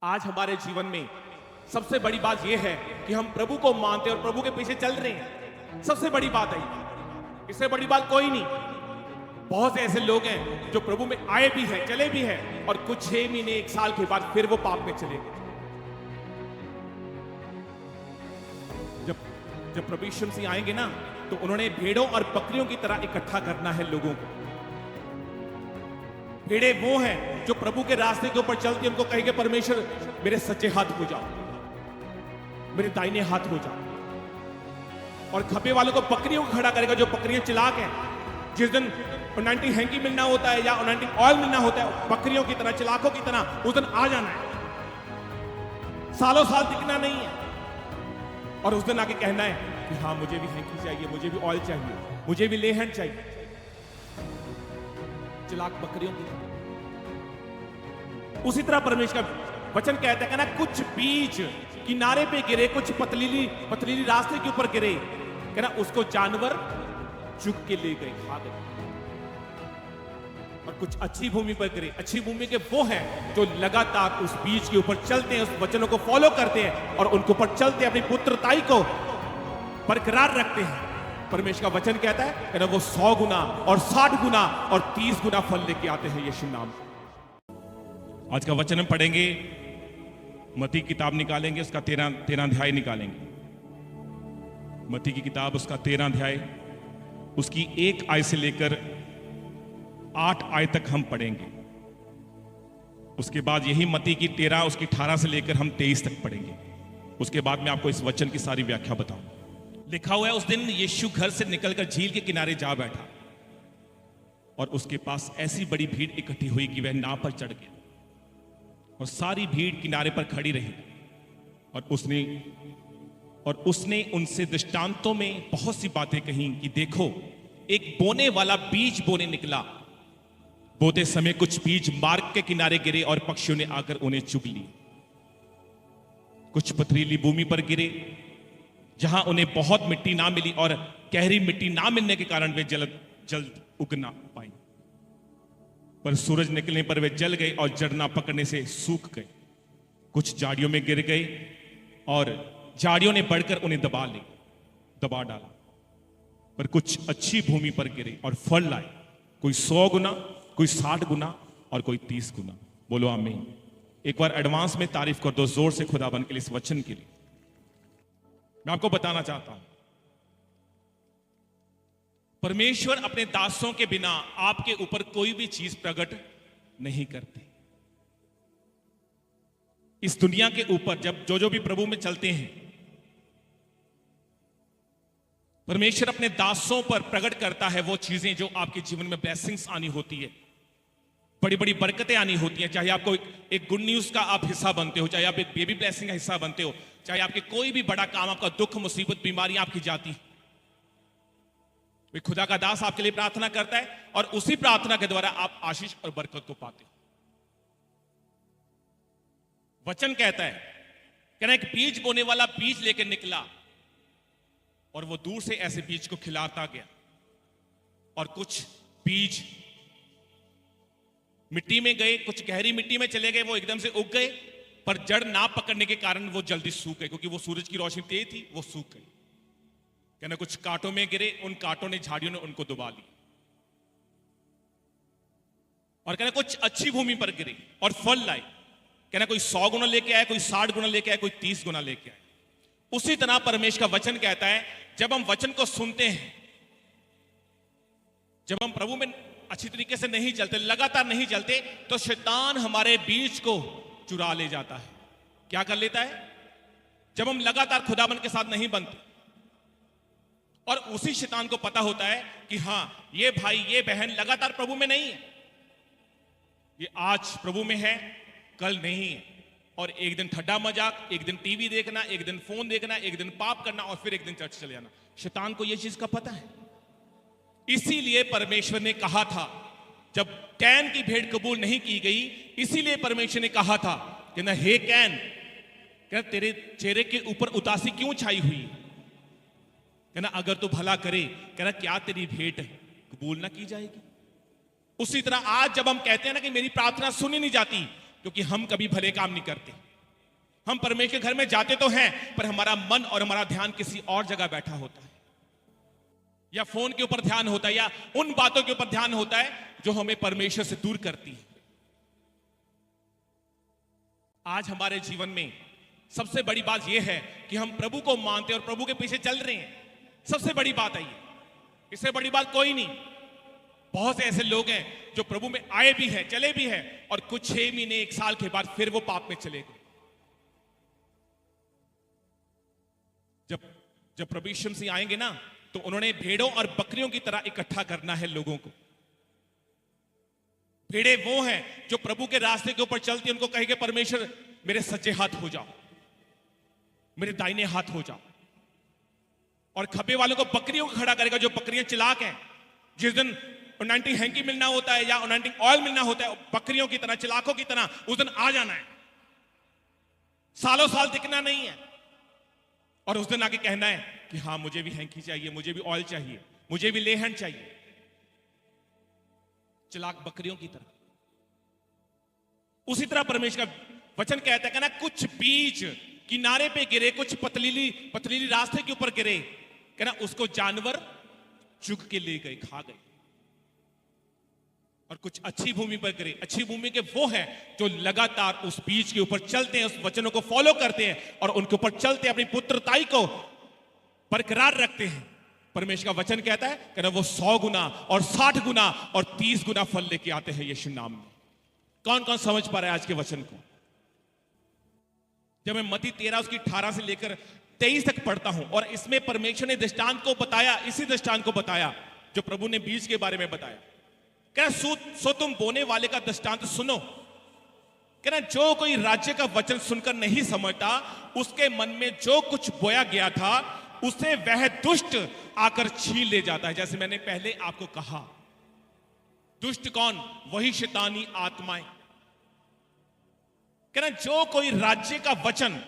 आज हमारे जीवन में सबसे बड़ी बात यह है कि हम प्रभु को मानते हैं और प्रभु के पीछे चल रहे हैं। सबसे बड़ी बात है, इससे बड़ी बात कोई नहीं। बहुत से ऐसे लोग हैं जो प्रभु में आए भी हैं, चले भी हैं, और कुछ 6 महीने 1 साल के बाद फिर वो पाप में चले गए। जब प्रभु यीशु मसीह आएंगे ना, तो उन्होंने भेड़ों और बकरियों की तरह इकट्ठा करना है लोगों को। भेड़े वो हैं जो प्रभु के रास्ते के ऊपर चलती, उनको कहेंगे परमेश्वर मेरे सच्चे हाथ हो जाओ, मेरे दाहिने हाथ हो जाओ। और खपे वालों को बकरियों को खड़ा करेगा, जो बकरियां चिलाक हैं। जिस दिन 90 हैंकी मिलना होता है या 90 ऑयल मिलना होता है, बकरियों की तरह, चिलाकों की तरह उस दिन आ जाना है। सालों साल दिखना नहीं है, और उस दिन आके कहना है कि हाँ मुझे भी हैंकी चाहिए, मुझे भी ऑयल चाहिए, मुझे भी लेहन चाहिए। चिलाक बकरियों की तरह। उसी तरह परमेश्वर का वचन कहता है ना, कुछ बीज किनारे पे गिरे, कुछ पथरीली रास्ते के ऊपर गिरे, कहना उसको जानवर चुग के ले गए, खा गए। और कुछ अच्छी भूमि पर गिरे। अच्छी भूमि के वो हैं जो लगातार उस बीज के ऊपर चलते हैं, उस वचनों को फॉलो करते हैं और उनके ऊपर चलते हैं, अपनी पुत्रताई को बरकरार रखते हैं। परमेश्वर का वचन कहता है कि वो 100 गुना और 60 गुना और 30 गुना फल लेके आते हैं यीशु नाम। आज का वचन हम पढ़ेंगे, मत्ती की किताब निकालेंगे, उसका 13 अध्याय निकालेंगे। मत्ती की किताब उसका 13 अध्याय, उसकी 1 आय से लेकर 8 आय तक हम पढ़ेंगे। उसके बाद यही मत्ती की 13 उसकी 18 से लेकर हम 23 तक पढ़ेंगे। उसके बाद मैं आपको इस वचन की सारी व्याख्या बताऊं। लिखा हुआ है, उस दिन यीशु घर से निकलकर झील के किनारे जा बैठा, और उसके पास ऐसी बड़ी भीड़ इकट्ठी हुई कि वह नाव पर चढ़ गया, और सारी भीड़ किनारे पर खड़ी रही। और उसने उनसे दृष्टांतों में बहुत सी बातें कही कि देखो, एक बोने वाला बीज बोने निकला। बोते समय कुछ बीज मार्ग के किनारे गिरे और पक्षियों ने आकर उन्हें चुग ली। कुछ पथरीली भूमि पर गिरे, जहां उन्हें बहुत मिट्टी ना मिली, और गहरी मिट्टी ना मिलने के कारण वे जल्द उग ना पाई। पर सूरज निकलने पर वे जल गए और जड़ ना पकड़ने से सूख गए। कुछ झाड़ियों में गिर गए, और झाड़ियों ने बढ़कर उन्हें दबा डाला। पर कुछ अच्छी भूमि पर गिरे और फल लाए, कोई 100 गुना, कोई 60 गुना और कोई 30 गुना। बोलो आमीन। एक बार एडवांस में तारीफ कर दो जोर से खुदाबंद के लिए, इस वचन के लिए। मैं आपको बताना चाहता हूं, परमेश्वर अपने दासों के बिना आपके ऊपर कोई भी चीज प्रकट नहीं करते। इस दुनिया के ऊपर जब जो भी प्रभु में चलते हैं, परमेश्वर अपने दासों पर प्रकट करता है वो चीजें जो आपके जीवन में ब्लेसिंग्स आनी होती है, बड़ी बड़ी बरकतें आनी होती हैं। चाहे आपको एक गुड न्यूज का आप हिस्सा बनते हो, चाहे आप एक बेबी ब्लेसिंग का हिस्सा बनते हो, चाहे आपके कोई भी बड़ा काम, आपका दुख, मुसीबत, बीमारी आपकी जाती है, वे खुदा का दास आपके लिए प्रार्थना करता है, और उसी प्रार्थना के द्वारा आप आशीष और बरकत को पाते हो। वचन कहता है, कहना एक बीज बोने वाला बीज लेकर निकला, और वो दूर से ऐसे बीज को खिलाता गया। और कुछ बीज मिट्टी में गए, कुछ गहरी मिट्टी में चले गए, वो एकदम से उग गए, पर जड़ ना पकड़ने के कारण वो जल्दी सूख गए, क्योंकि वो सूरज की रोशनी तेज थी, वो सूख गए। कहना कुछ कांटों में गिरे, उन कांटों ने, झाड़ियों ने उनको दबा ली। और कहना कुछ अच्छी भूमि पर गिरे और फल लाए। कहना कोई 100 गुना लेके आया, कोई 60 गुना लेके आया, कोई 30 गुना लेके आया। उसी तरह परमेश्वर का वचन कहता है, जब हम वचन को सुनते हैं, जब हम प्रभु में अच्छी तरीके से नहीं चलते, लगातार नहीं चलते, तो शैतान हमारे बीज को चुरा ले जाता है। क्या कर लेता है? जब हम लगातार खुदाबंद के साथ नहीं बनते, और उसी शैतान को पता होता है कि हां ये भाई, ये बहन लगातार प्रभु में नहीं है, ये आज प्रभु में है, कल नहीं है, और एक दिन ठड्डा मजाक, एक दिन टीवी देखना, एक दिन फोन देखना, एक दिन पाप करना, और फिर एक दिन चर्च चले जाना। शैतान को यह चीज का पता है। इसीलिए परमेश्वर ने कहा था, जब कैन की भेंट कबूल नहीं की गई, इसीलिए परमेश्वर ने कहा था कि ना, हे कैन, क्या तेरे चेहरे के ऊपर उदासी क्यों छाई हुई? कहना अगर तू भला करे, कहना क्या तेरी भेंट कबूल ना की जाएगी? उसी तरह आज जब हम कहते हैं ना कि मेरी प्रार्थना सुनी नहीं जाती, क्योंकि हम कभी भले काम नहीं करते, हम परमेश्वर के घर में जाते तो हैं, पर हमारा मन और हमारा ध्यान किसी और जगह बैठा होता है, या फोन के ऊपर ध्यान होता है, या उन बातों के ऊपर ध्यान होता है जो हमें परमेश्वर से दूर करती है। आज हमारे जीवन में सबसे बड़ी बात यह है कि हम प्रभु को मानते हैं और प्रभु के पीछे चल रहे हैं। सबसे बड़ी बात है ये, इससे बड़ी बात कोई नहीं। बहुत से ऐसे लोग हैं जो प्रभु में आए भी हैं, चले भी हैं, और कुछ 6 महीने 1 साल के बाद फिर वो पाप में चले गए। जब प्रभु यीशु मसीह आएंगे ना, तो उन्होंने भेड़ों और बकरियों की तरह इकट्ठा करना है लोगों को। भेड़े वो हैं जो प्रभु के रास्ते के ऊपर चलती हैं, उनको कहेंगे परमेश्वर मेरे सज्जे हाथ हो जाओ, मेरे दाहिने हाथ हो जाओ। और खब्बे वालों को बकरियों को खड़ा करेगा, जो बकरियां चिलाक हैं। जिस दिन अनॉइंटिंग हैंकी मिलना होता है या अनॉइंटिंग ऑयल मिलना होता है, बकरियों की तरह, चिलाकों की तरह उस दिन आ जाना है। सालों साल दिखना नहीं है, और उस दिन आके कहना है कि हाँ मुझे भी हैंकी चाहिए, मुझे भी ऑयल चाहिए, मुझे भी लेहन चाहिए। चिलाक बकरियों की तरह। उसी तरह परमेश्वर का वचन कहता है कि ना, कुछ बीज किनारे पे गिरे, कुछ पथरीली रास्ते के ऊपर गिरे, कहना उसको जानवर चुग के ले गए, खा गए। और कुछ अच्छी भूमि पर गिरे। अच्छी भूमि के वो हैं जो लगातार उस बीज के ऊपर चलते हैं, उस वचनों को फॉलो करते हैं और उनके ऊपर चलते हैं, अपनी पुत्रताई को बरकरार रखते हैं। परमेश्वर का वचन कहता है कि ना वो 100 गुना और 60 गुना और 30 गुना फल लेके आते हैं यीशु नाम में। कौन कौन समझ पा रहा है आज के वचन को? जब मैं मत्ती 13 उसकी 18 से लेकर 23 तक पढ़ता हूं, और इसमें परमेश्वर ने दृष्टांत को बताया, इसी दृष्टांत को बताया जो प्रभु ने बीज के बारे में बताया। कहना सो तुम बोने वाले का दृष्टांत सुनो। कहना जो कोई राज्य का वचन सुनकर नहीं समझता, उसके मन में जो कुछ बोया गया था उसे वह दुष्ट आकर छीन ले जाता है। जैसे मैंने पहले आपको कहा, दुष्ट कौन? वही शैतानी आत्माएं। कहना जो कोई राज्य का वचन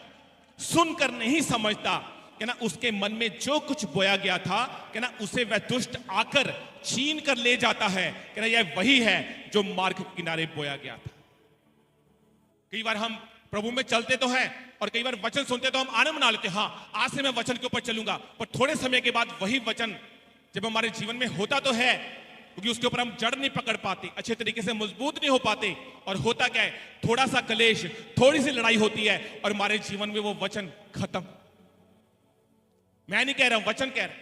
सुनकर नहीं समझता, कहना उसके मन में जो कुछ बोया गया था, कहना उसे वह दुष्ट आकर छीन कर ले जाता है। कहना यह वही है जो मार्ग के किनारे बोया गया था। कई बार हम प्रभु में चलते तो हैं और कई बार वचन सुनते तो हम आनंद मना लेते, हाँ आज से मैं वचन के ऊपर चलूंगा, पर थोड़े समय के बाद वही वचन जब हमारे जीवन में होता तो है, क्योंकि उसके ऊपर हम जड़ नहीं पकड़ पाते, अच्छे तरीके से मजबूत नहीं हो पाते, और होता क्या है, थोड़ा सा कलेश, थोड़ी सी लड़ाई होती है और हमारे जीवन में वो वचन खत्म। मैं नहीं कह रहा हूं, वचन कह रहा है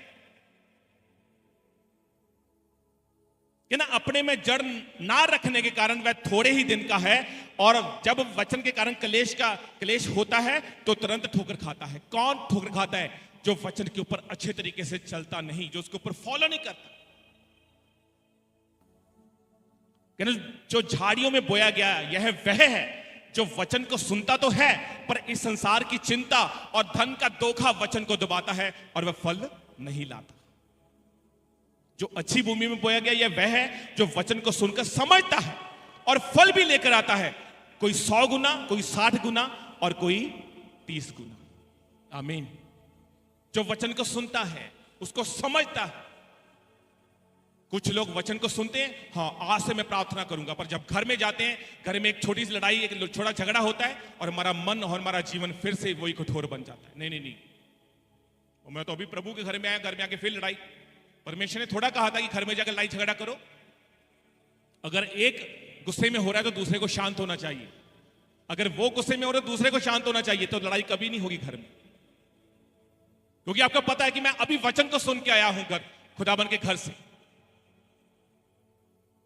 कि ना अपने में जड़ ना रखने के कारण वह थोड़े ही दिन का है, और जब वचन के कारण कलेश होता है तो तुरंत ठोकर खाता है। कौन ठोकर खाता है? जो वचन के ऊपर अच्छे तरीके से चलता नहीं, जो उसके ऊपर फॉलो नहीं करता। जो झाड़ियों में बोया गया यह वह है जो वचन को सुनता तो है, पर इस संसार की चिंता और धन का धोखा वचन को दबाता है और वह फल नहीं लाता। जो अच्छी भूमि में बोया गया यह वह है जो वचन को सुनकर समझता है और फल भी लेकर आता है, कोई 100 गुना, कोई 60 गुना और कोई 30 गुना। आमीन। जो वचन को सुनता है, उसको समझता है। कुछ लोग वचन को सुनते हैं, हाँ आज से मैं प्रार्थना करूंगा, पर जब घर में जाते हैं, घर में एक छोटी सी लड़ाई, एक छोटा झगड़ा होता है और हमारा मन और हमारा जीवन फिर से वही कठोर बन जाता है। नहीं नहीं नहीं, मैं तो अभी प्रभु के घर में आया, घर में आके फिर लड़ाई। परमेश्वर ने थोड़ा कहा था कि घर में जाकर लड़ाई झगड़ा करो। अगर एक गुस्से में हो रहा है तो दूसरे को शांत होना चाहिए, अगर वो गुस्से में हो रहा है दूसरे को शांत होना चाहिए, तो लड़ाई कभी नहीं होगी घर में। क्योंकि आपको पता है कि मैं अभी वचन को सुन के आया हूं घर, खुदाबंद के घर से,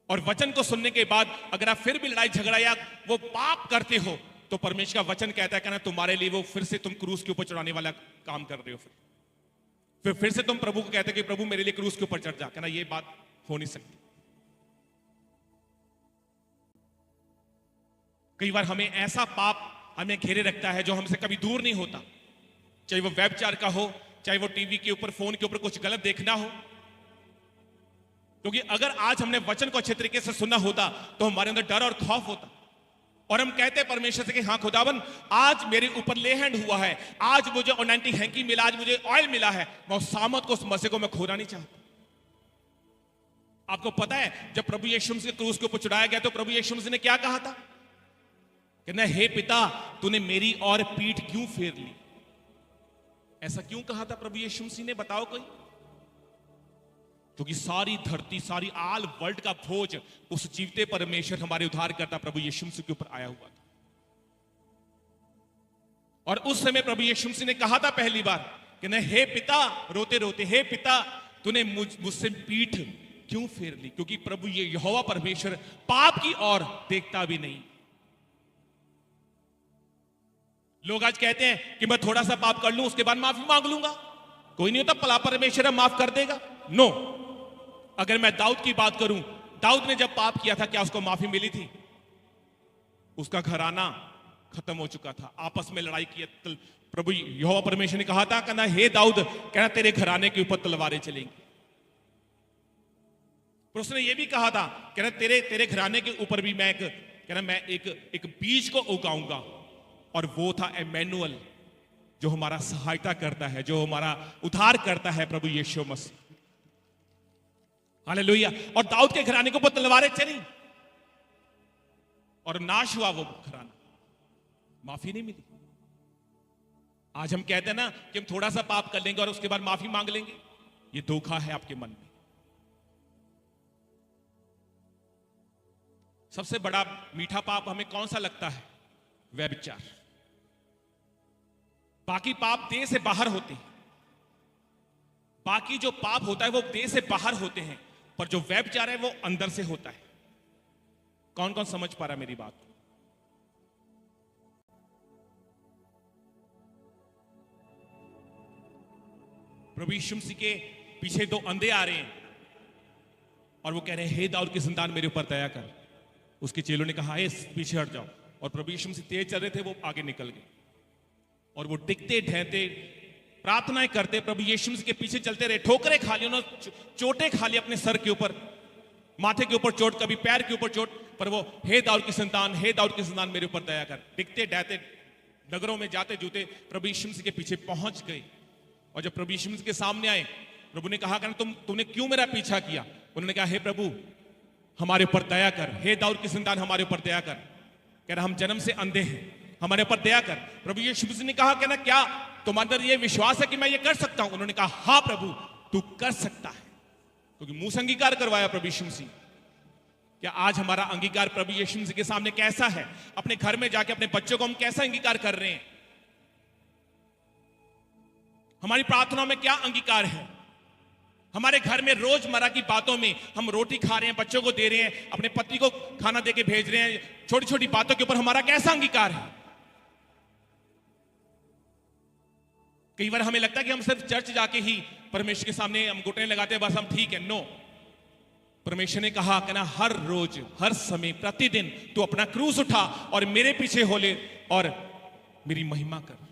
और वचन को सुनने के बाद अगर आप फिर भी लड़ाई झगड़ा या वो पाप करते हो, तो परमेश्वर का वचन कहता है कि ना तुम्हारे लिए वो फिर से तुम क्रूस के ऊपर चढ़ाने वाला काम कर रहे हो। फिर से तुम प्रभु को कहते हो कि प्रभु मेरे लिए क्रूस के ऊपर चढ़ जा, कहना ये बात हो नहीं सकती। कई बार हमें ऐसा पाप हमें घेरे रखता है जो हमसे कभी दूर नहीं होता, चाहे वो वेबचार का हो, चाहे वो टीवी के ऊपर, फोन के ऊपर कुछ गलत देखना हो। क्योंकि अगर आज हमने वचन को अच्छे तरीके से सुना होता तो हमारे अंदर डर और खौफ होता, और हम कहते परमेश्वर से कि हाँ खुदावन आज मेरे ऊपर ले हैंड हुआ है, आज मुझे अनॉइंटिंग हैंकी मिला, आज मुझे ऑयल मिला है, मैं उस सामत को, उस मसीह को मैं खोना नहीं चाहता। आपको पता है जब प्रभु यीशु मसीह क्रूस के ऊपर चढ़ाया गया तो प्रभु यीशु मसीह ने क्या कहा था? कहना हे पिता तूने मेरी और पीठ क्यों फेर ली। ऐसा क्यों कहा था प्रभु यीशु मसीह ने, बताओ कोई? क्योंकि सारी धरती, सारी आल वर्ल्ड का बोझ उस जीवते परमेश्वर हमारे उद्धारकर्ता प्रभु यीशु मसीह के ऊपर आया हुआ था। और उस समय प्रभु यीशु मसीह ने कहा था पहली बार कि न हे पिता, रोते रोते, हे पिता तूने मुझसे पीठ क्यों फेर ली। क्योंकि प्रभु ये यहोवा परमेश्वर पाप की ओर देखता भी नहीं। लोग आज कहते हैं कि मैं थोड़ा सा पाप कर लूं उसके बाद माफी मांग लूंगा, कोई नहीं होता, भला परमेश्वर माफ कर देगा। नो, अगर मैं दाऊद की बात करूं, दाऊद ने जब पाप किया था क्या उसको माफी मिली थी? उसका घराना खत्म हो चुका था, आपस में लड़ाई की। प्रभु यहोवा परमेश्वर ने कहा था, कहना हे दाऊद, कहना तेरे घराने के ऊपर तलवारें चलेंगी। पर उसने ये भी कहा था, कहना तेरे घराने के ऊपर भी मैं एक बीज को उगाऊंगा, और वो था इम्मानुएल, जो हमारा सहायता करता है, जो हमारा उद्धार करता है, प्रभु यीशु मसीह। हालेलुया। और दाऊद के घराने के ऊपर तलवारें चली और नाश हुआ वो घराना, माफी नहीं मिली। आज हम कहते हैं ना कि हम थोड़ा सा पाप कर लेंगे और उसके बाद माफी मांग लेंगे, ये धोखा है आपके मन में। सबसे बड़ा मीठा पाप हमें कौन सा लगता है? व्यभिचार। बाकी पाप देह से बाहर होते हैं, बाकी जो पाप होता है वो देह से बाहर होते हैं, पर जो व्यभिचार है वो अंदर से होता है। कौन कौन समझ पा रहा मेरी बात? प्रभु यीशु मसीह के पीछे दो अंधे आ रहे हैं और वो कह रहे हैं हे दाऊद की संतान मेरे ऊपर दया कर। उसके चेलों ने कहा हे पीछे हट जाओ, और प्रभु यीशु मसीह तेज चल रहे थे, वो आगे निकल गए और वो टिकते ठहरते प्रार्थनाएं करते प्रभु यीशु मसीह के पीछे चलते रहे। ठोकरें खा ली उन्होंने, चोटें खा ली अपने सर के ऊपर, माथे के ऊपर चोट, कभी पैर के ऊपर चोट, पर वो हे दाऊद की संतान, हे दाऊद की संतान मेरे ऊपर दया कर। टिकते डहते नगरों में जाते जूते प्रभु यीशु मसीह के पीछे पहुंच गए। और जब प्रभु यीशु मसीह के सामने आए, प्रभु ने कहा तुमने क्यों मेरा पीछा किया? उन्होंने कहा हे प्रभु हमारे ऊपर दया कर, हे दाऊद की संतान हमारे ऊपर दया कर। कह रहा हम जन्म से अंधे हैं, हमारे ऊपर दया कर। प्रभु यीशु मसीह ने कहा कहना क्या तुम अंदर ये विश्वास है कि मैं ये कर सकता हूं? उन्होंने कहा हाँ प्रभु तू कर सकता है, क्योंकि मुंह से अंगीकार करवाया प्रभु यीशु मसीह। क्या आज हमारा अंगीकार प्रभु यीशु मसीह के सामने कैसा है? अपने घर में जाके अपने बच्चों को हम कैसा अंगीकार कर रहे हैं? हमारी प्रार्थनाओं में क्या अंगीकार है? हमारे घर में रोजमर्रा की बातों में हम रोटी खा रहे हैं, बच्चों को दे रहे हैं, अपने पति को खाना देके भेज रहे हैं, छोटी छोटी बातों के ऊपर हमारा कैसा अंगीकार है? कई बार हमें लगता है कि हम सिर्फ चर्च जाके ही परमेश्वर के सामने हम घुटने लगाते हैं, बस हम ठीक है। नो, परमेश्वर ने कहा कि ना हर रोज, हर समय, प्रतिदिन तू अपना क्रूस उठा और मेरे पीछे हो ले और मेरी महिमा कर।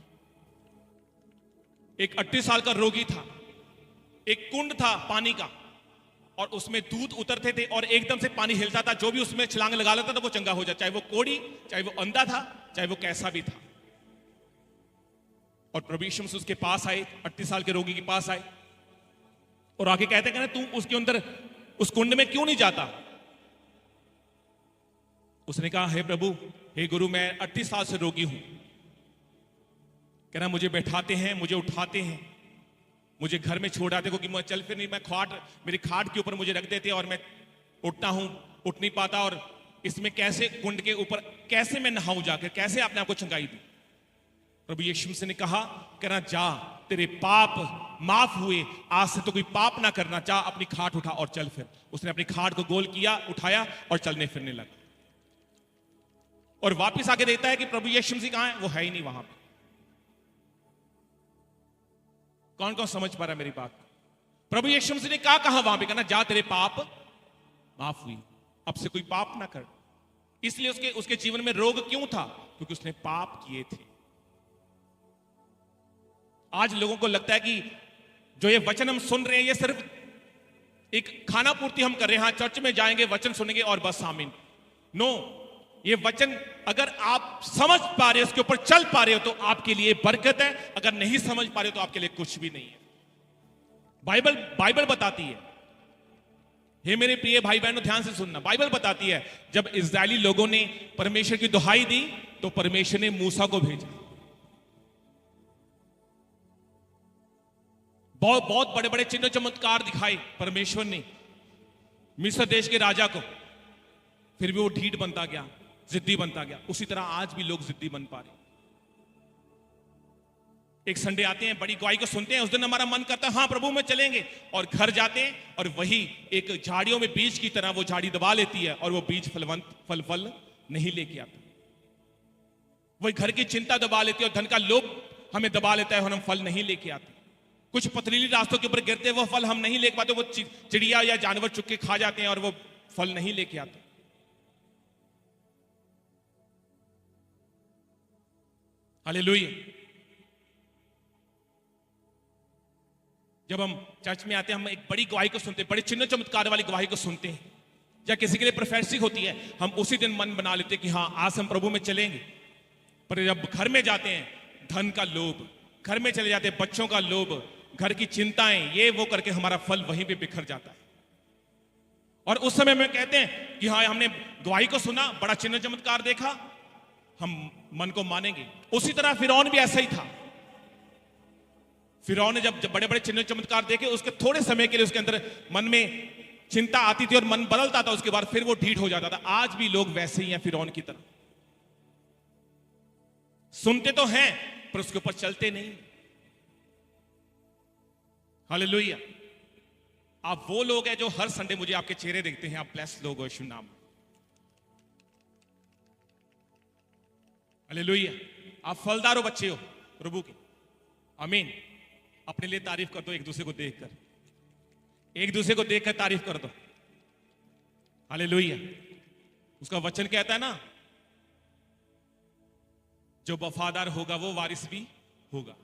एक 38 साल का रोगी था, एक कुंड था पानी का और उसमें दूध उतरते थे और एकदम से पानी हिलता था, जो भी उसमें छलांग लगा लेता था वो चंगा हो जाता, चाहे वो कोढ़ी, चाहे वो अंधा था, चाहे वो कैसा भी था। और प्रभु यीशु मसीह उसके पास आए, 38 साल के रोगी के पास आए और आके कहते हैं तू उसके अंदर उस कुंड में क्यों नहीं जाता? उसने कहा हे प्रभु, हे गुरु, मैं 38 साल से रोगी हूं। कहना मुझे बैठाते हैं, मुझे उठाते हैं, मुझे घर में छोड़ आते, क्योंकि मैं चल फिर नहीं, मैं मेरी खाट के ऊपर मुझे रख देते और मैं उठता हूं, उठ नहीं पाता, और इसमें कैसे कुंड के ऊपर कैसे मैं नहाऊं जाकर, कैसे आपने आपको चंगाई दी? प्रभु यीशु मसीह ने कहा कहना जा, तेरे पाप माफ हुए, आज से तो कोई पाप ना करना, जा अपनी खाट उठा और चल फिर। उसने अपनी खाट को गोल किया, उठाया और चलने फिरने लगा। और वापिस आके देखता है कि प्रभु यीशु मसीह कहां है? वो है ही नहीं वहां पे। कौन कौन समझ पा रहा है मेरी बात? प्रभु यीशु मसीह ने क्या कहा वहां पे? कहना जा, तेरे पाप माफ हुई, अब से कोई पाप ना कर। इसलिए उसके जीवन में रोग क्यों था? क्योंकि उसने पाप किए थे। आज लोगों को लगता है कि जो ये वचन हम सुन रहे हैं ये सिर्फ एक खाना पूर्ति हम कर रहे हैं, हाँ चर्च में जाएंगे, वचन सुनेंगे और बस आमीन। नो, ये वचन अगर आप समझ पा रहे हो, उसके ऊपर चल पा रहे हो, तो आपके लिए बरकत है। अगर नहीं समझ पा रहे हो तो आपके लिए कुछ भी नहीं है। बाइबल बताती है हे मेरे प्रिय भाई बहनों, ध्यान से सुनना। बाइबल बताती है जब इस्राएली लोगों ने परमेश्वर की दुहाई दी तो परमेश्वर ने मूसा को भेजा। बहुत बहुत बड़े बड़े चिन्ह चमत्कार दिखाए परमेश्वर ने मिस्र देश के राजा को, फिर भी वो ढीठ बनता गया, जिद्दी बनता गया। उसी तरह आज भी लोग जिद्दी बन पा रहे। एक संडे आते हैं, बड़ी गवाही को सुनते हैं, उस दिन हमारा मन करता है हाँ प्रभु में चलेंगे, और घर जाते हैं और वही एक झाड़ियों में बीज की तरह वो झाड़ी दबा लेती है और वो बीज फल नहीं लेके आता। वही घर की चिंता दबा लेती है और धन का लोभ हमें दबा लेता है और हम फल नहीं लेके आते। कुछ पथरीली रास्तों के ऊपर गिरते वो फल हम नहीं ले पाते, वो चिड़िया या जानवर चुग के खा जाते हैं और वो फल नहीं लेके आते। हालेलुया। जब हम चर्च में आते हैं, हम एक बड़ी गवाही को सुनते हैं, बड़े चिन्ह चमत्कार वाली गवाही को सुनते हैं, या किसी के लिए प्रोफेसी होती है, हम उसी दिन मन बना लेते हैं कि हाँ आज हम प्रभु में चलेंगे। पर जब घर में जाते हैं, धन का लोभ, घर में चले जाते हैं, बच्चों का लोभ, घर की चिंताएं, ये वो करके हमारा फल वहीं पे बिखर जाता है। और उस समय में कहते हैं कि हाँ हमने गवाही को सुना, बड़ा चिन्ह चमत्कार देखा, हम मन को मानेंगे। उसी तरह फिरौन भी ऐसा ही था। फिरौन ने जब बड़े बड़े चिन्ह चमत्कार देखे, उसके थोड़े समय के लिए उसके अंदर मन में चिंता आती थी और मन बदलता था, उसके बाद फिर वो ढीठ हो जाता था। आज भी लोग वैसे ही हैं फिरौन की तरह, सुनते तो हैं पर उसके ऊपर चलते नहीं। हालेलुया। आप वो लोग हैं जो हर संडे मुझे आपके चेहरे देखते हैं, आप ब्लेस लोग हो यीशु नाम। हालेलुया। आप फलदार हो, बच्चे हो प्रभु के। आमीन। अपने लिए तारीफ कर दो, एक दूसरे को देखकर, एक दूसरे को देखकर तारीफ कर दो। हालेलुया। उसका वचन कहता है ना, जो वफादार होगा वो वारिस भी होगा।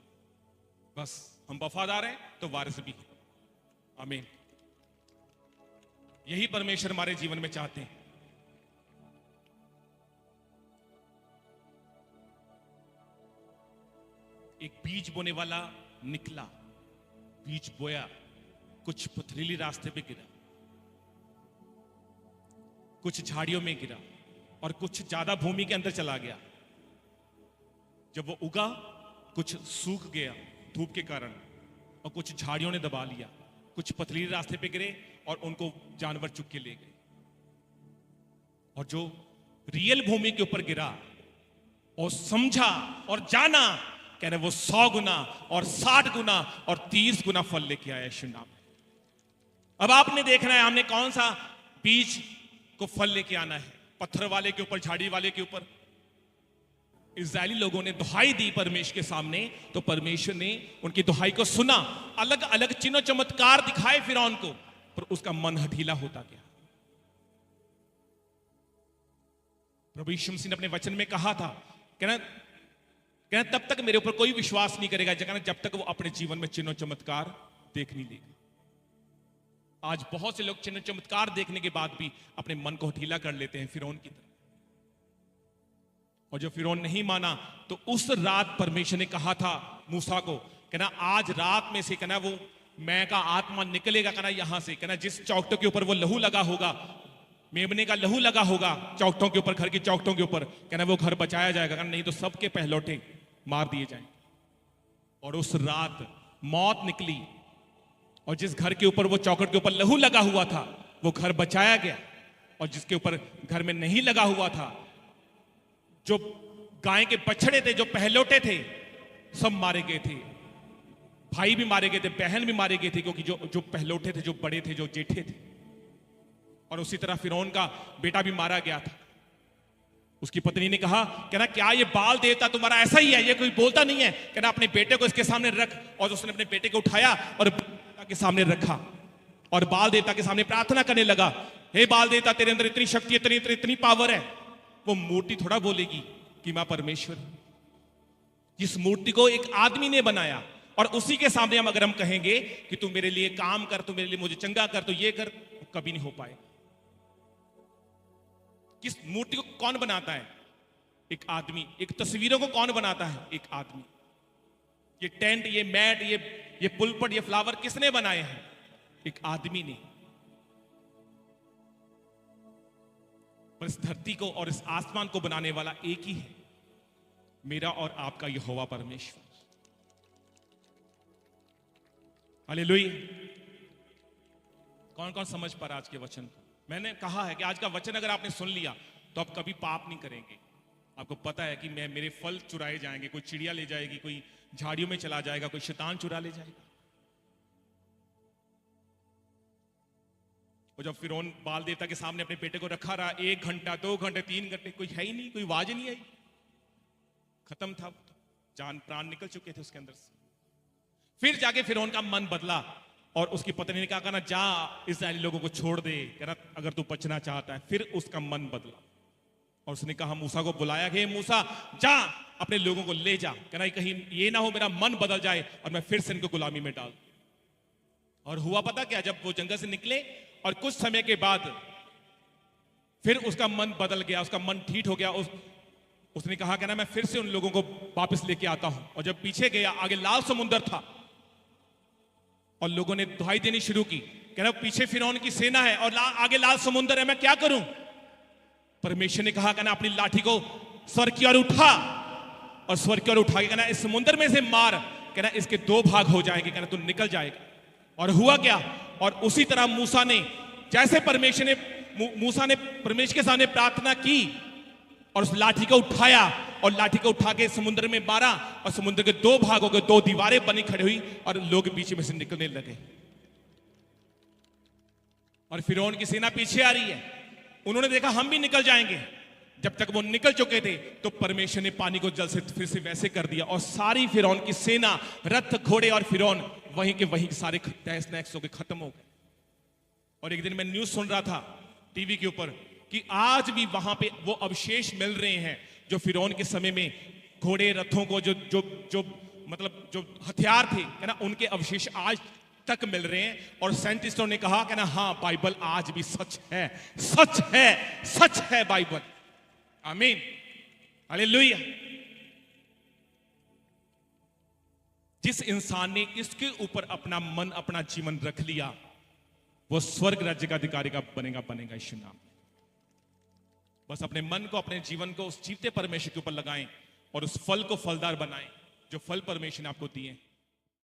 बस हम वफादार हैं तो वारिस भी। आमीन। यही परमेश्वर हमारे जीवन में चाहते हैं। एक बीज बोने वाला निकला, बीज बोया, कुछ पथरीली रास्ते पे गिरा, कुछ झाड़ियों में गिरा और कुछ ज्यादा भूमि के अंदर चला गया। जब वो उगा, कुछ सूख गया धूप के कारण और कुछ झाड़ियों ने दबा लिया, कुछ पथरीली रास्ते पे गिरे और उनको जानवर चुग के ले गए। और जो रियल भूमि के ऊपर गिरा और समझा और जाना, कह रहे वो 100 गुना और 60 गुना और 30 गुना फल लेके आया यीशु नाम। अब आपने देखना है हमने कौन सा बीज को फल लेके आना है, पत्थर वाले के ऊपर, झाड़ी वाले के ऊपर। इस्राएली लोगों ने दुहाई दी परमेश्वर के सामने, तो परमेश्वर ने उनकी दुहाई को सुना, अलग अलग चिन्ह चमत्कार दिखाए फिरौन को, पर उसका मन हठीला होता गया। प्रभु यीशु मसीह ने अपने वचन में कहा था, कहना तब तक मेरे ऊपर कोई विश्वास नहीं करेगा जब तक वो अपने जीवन में चिन्ह चमत्कार देख नहीं लेगा। आज बहुत से लोग चिन्ह चमत्कार देखने के बाद भी अपने मन को हठीला कर लेते हैं फिरौन की तरह। और जो फिरौन नहीं माना, तो उस रात परमेश्वर ने कहा था मूसा को, कहना आज रात में से कहना वो मैं का आत्मा निकलेगा, कहना यहां से, कहना जिस चौखटों के ऊपर वो लहू लगा होगा, मेमने का लहू लगा होगा चौखटों के ऊपर, घर की चौखटों के ऊपर, कहना वो घर बचाया जाएगा, कहना नहीं तो सबके पहलौठे मार दिए जाएंगे। और उस रात मौत निकली और जिस घर के ऊपर वो चौखट के ऊपर लहू लगा हुआ था वो घर बचाया गया, और जिसके ऊपर घर में नहीं लगा हुआ था, जो गाय के बछड़े थे, जो पहलौठे थे, सब मारे गए थे। भाई भी मारे गए थे, बहन भी मारे गए थे, क्योंकि जो पहलौठे थे, जो बड़े थे, जो जेठे थे। और उसी तरह फिरौन का बेटा भी मारा गया था। उसकी पत्नी ने कहा, कहना क्या ये बाल देवता तुम्हारा ऐसा ही है, ये कोई बोलता नहीं है, कहना अपने बेटे को इसके सामने रख। और उसने अपने बेटे को उठाया और देवता के सामने रखा और बाल देवता के सामने प्रार्थना करने लगा, हे बाल देवता तेरे अंदर इतनी शक्ति, इतनी पावर है। वो मूर्ति थोड़ा बोलेगी कि मां परमेश्वर, जिस मूर्ति को एक आदमी ने बनाया, और उसी के सामने हम अगर हम कहेंगे कि तू मेरे लिए काम कर, तू मेरे लिए मुझे चंगा कर, तो ये कर, कभी नहीं हो पाए। किस मूर्ति को कौन बनाता है? एक आदमी। एक तस्वीरों को कौन बनाता है? एक आदमी। ये टेंट, ये मैट, ये पुलपट, ये फ्लावर किसने बनाए हैं? एक आदमी ने। पर इस धरती को और इस आसमान को बनाने वाला एक ही है, मेरा और आपका यहोवा परमेश्वर। हालेलुया। कौन कौन समझ पा रहा आज के वचन को? मैंने कहा है कि आज का वचन अगर आपने सुन लिया तो आप कभी पाप नहीं करेंगे। आपको पता है कि मेरे फल चुराए जाएंगे, कोई चिड़िया ले जाएगी, कोई झाड़ियों में चला जाएगा, कोई शैतान चुरा ले जाएगा। और जब फिरौन बाल देवता के सामने अपने बेटे को रखा रहा 1 घंटा 2 घंटे 3 घंटे, कोई है ही नहीं, कोई आवाज नहीं आई, खत्म था, जान प्राण निकल चुके थे उसके अंदर से। फिर जाके फिरौन का मन बदला और उसकी पत्नी ने कहा, कहना जा इस्राएली लोगों को छोड़ दे, कहना अगर तू बचना चाहता है। फिर उसका मन बदला और उसने कहा, मूसा को बुलाया, हे मूसा जा अपने लोगों को ले जा, कहना कहीं ये ना हो मेरा मन बदल जाए और मैं फिर से इनको गुलामी में डाल। और हुआ पता क्या, जब वो जंगल से निकले और कुछ समय के बाद फिर उसका मन बदल गया, उसका मन ठीक हो गया। उसने कहा, कहना मैं फिर से उन लोगों को वापस लेके आता हूं। और जब पीछे गया, आगे लाल समुंदर था और लोगों ने दुहाई देनी शुरू की, कहना पीछे फिरौन की सेना है और आगे लाल समुंदर है, मैं क्या करूं? परमेश्वर ने कहा, कहना अपनी लाठी को स्वर्ग की ओर उठा और स्वर्ग की ओर उठा के कहना इस समुंदर में से मार, कहना इसके 2 भाग हो जाएंगे, कहना तू निकल जाएगा। और हुआ क्या? और उसी तरह मूसा ने, जैसे मूसा ने परमेश्वर के सामने प्रार्थना की और उस लाठी को उठाया और लाठी को उठा के समुद्र में मारा और समुद्र के 2 भाग हो गए, 2 दीवारें बनी खड़ी हुई और लोग बीच में से निकलने लगे। और फिरौन की सेना पीछे आ रही है। उन्होंने देखा हम भी निकल जाएंगे। जब तक वो निकल चुके थे तो परमेश्वर ने पानी को जल से फिर से वैसे कर दिया और सारी फिरौन की सेना, रथ, घोड़े और फिरौन वहीं के वहीं सारे तहस नहस होकर खत्म हो गए। और एक दिन मैं न्यूज सुन रहा था टीवी के ऊपर कि आज भी वहां पे वो अवशेष मिल रहे हैं जो फिरौन के समय में घोड़े, रथों को जो मतलब जो हथियार थे, है ना, उनके अवशेष आज तक मिल रहे हैं। और साइंटिस्टों ने कहा कि ना हाँ, बाइबल आज भी सच है, सच है, सच है बाइबल। आमीन, हालेलुया। जिस इंसान ने इसके ऊपर अपना मन, अपना जीवन रख लिया, वो स्वर्ग राज्य का अधिकारी का बनेगा यीशु नाम। बस अपने मन को, अपने जीवन को उस जीवते परमेश्वर के ऊपर लगाएं और उस फल को फलदार बनाएं जो फल परमेश्वर ने आपको दिए।